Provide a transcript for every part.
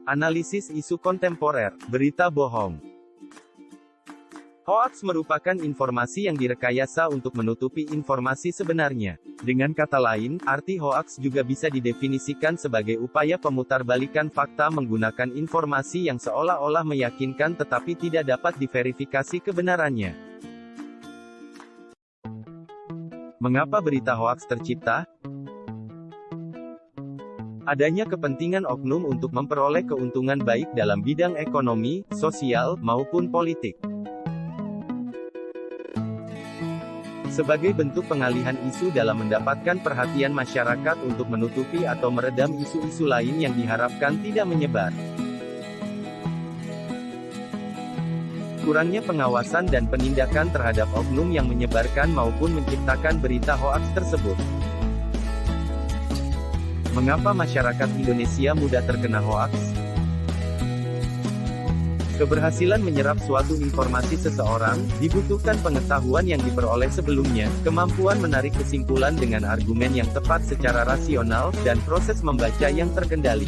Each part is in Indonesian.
Analisis isu kontemporer, berita bohong. Hoaks merupakan informasi yang direkayasa untuk menutupi informasi sebenarnya. Dengan kata lain, arti hoaks juga bisa didefinisikan sebagai upaya pemutarbalikan fakta menggunakan informasi yang seolah-olah meyakinkan tetapi tidak dapat diverifikasi kebenarannya. Mengapa berita hoaks tercipta? Adanya kepentingan oknum untuk memperoleh keuntungan baik dalam bidang ekonomi, sosial, maupun politik. Sebagai bentuk pengalihan isu dalam mendapatkan perhatian masyarakat untuk menutupi atau meredam isu-isu lain yang diharapkan tidak menyebar. Kurangnya pengawasan dan penindakan terhadap oknum yang menyebarkan maupun menciptakan berita hoaks tersebut. Mengapa masyarakat Indonesia mudah terkena hoaks? Keberhasilan menyerap suatu informasi seseorang, dibutuhkan pengetahuan yang diperoleh sebelumnya, kemampuan menarik kesimpulan dengan argumen yang tepat secara rasional, dan proses membaca yang terkendali.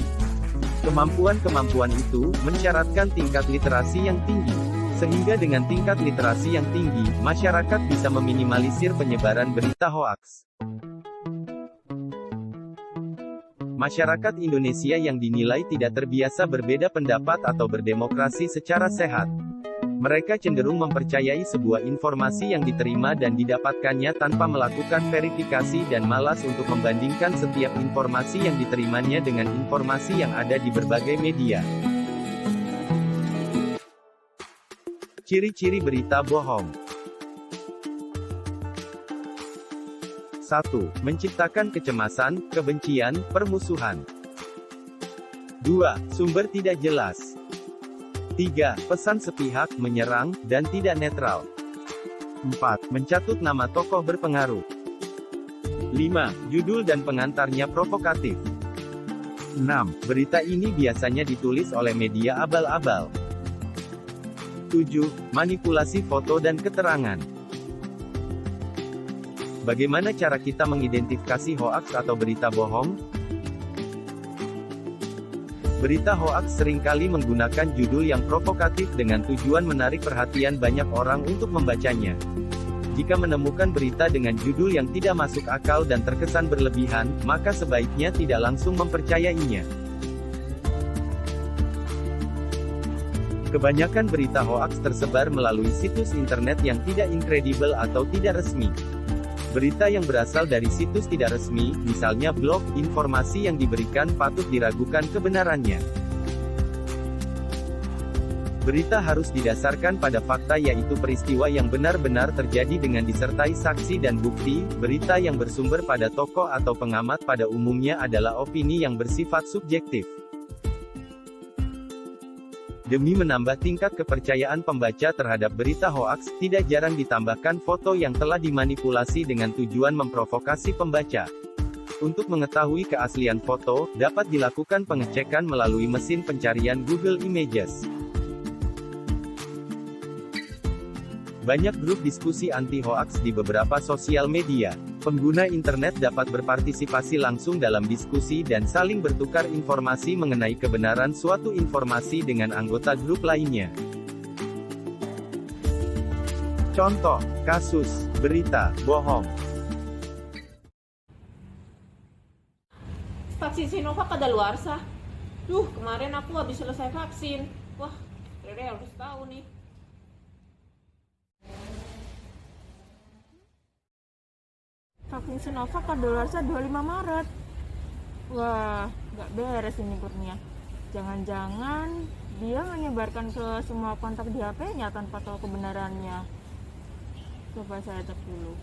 Kemampuan-kemampuan itu, mensyaratkan tingkat literasi yang tinggi. Sehingga dengan tingkat literasi yang tinggi, masyarakat bisa meminimalisir penyebaran berita hoaks. Masyarakat Indonesia yang dinilai tidak terbiasa berbeda pendapat atau berdemokrasi secara sehat. Mereka cenderung mempercayai sebuah informasi yang diterima dan didapatkannya tanpa melakukan verifikasi dan malas untuk membandingkan setiap informasi yang diterimanya dengan informasi yang ada di berbagai media. Ciri-ciri berita bohong. 1. Menciptakan kecemasan, kebencian, permusuhan. 2. Sumber tidak jelas. 3. Pesan sepihak, menyerang, dan tidak netral. 4. Mencatut nama tokoh berpengaruh. 5. Judul dan pengantarnya provokatif. 6. Berita ini biasanya ditulis oleh media abal-abal. 7. Manipulasi foto dan keterangan. Bagaimana cara kita mengidentifikasi hoaks atau berita bohong? Berita hoaks seringkali menggunakan judul yang provokatif dengan tujuan menarik perhatian banyak orang untuk membacanya. Jika menemukan berita dengan judul yang tidak masuk akal dan terkesan berlebihan, maka sebaiknya tidak langsung mempercayainya. Kebanyakan berita hoaks tersebar melalui situs internet yang tidak kredibel atau tidak resmi. Berita yang berasal dari situs tidak resmi, misalnya blog, informasi yang diberikan patut diragukan kebenarannya. Berita harus didasarkan pada fakta yaitu peristiwa yang benar-benar terjadi dengan disertai saksi dan bukti. Berita yang bersumber pada tokoh atau pengamat pada umumnya adalah opini yang bersifat subjektif. Demi menambah tingkat kepercayaan pembaca terhadap berita hoaks, tidak jarang ditambahkan foto yang telah dimanipulasi dengan tujuan memprovokasi pembaca. Untuk mengetahui keaslian foto, dapat dilakukan pengecekan melalui mesin pencarian Google Images. Banyak grup diskusi anti-hoaks di beberapa sosial media. Pengguna internet dapat berpartisipasi langsung dalam diskusi dan saling bertukar informasi mengenai kebenaran suatu informasi dengan anggota grup lainnya. Contoh, kasus, berita, bohong. Vaksin Sinovac kadaluarsa. Kemarin aku habis selesai vaksin. Wah, Rere harus tahu nih. Vaksin Sinovac kadaluarsa 25 Maret. Wah, nggak beres ini kurnia. Jangan-jangan dia menyebarkan ke semua kontak di HP-nya tanpa tahu kebenarannya. Coba saya cek dulu.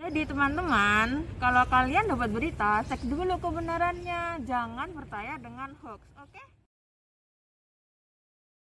Jadi teman-teman, kalau kalian dapat berita, cek dulu kebenarannya. Jangan percaya dengan hoax, oke?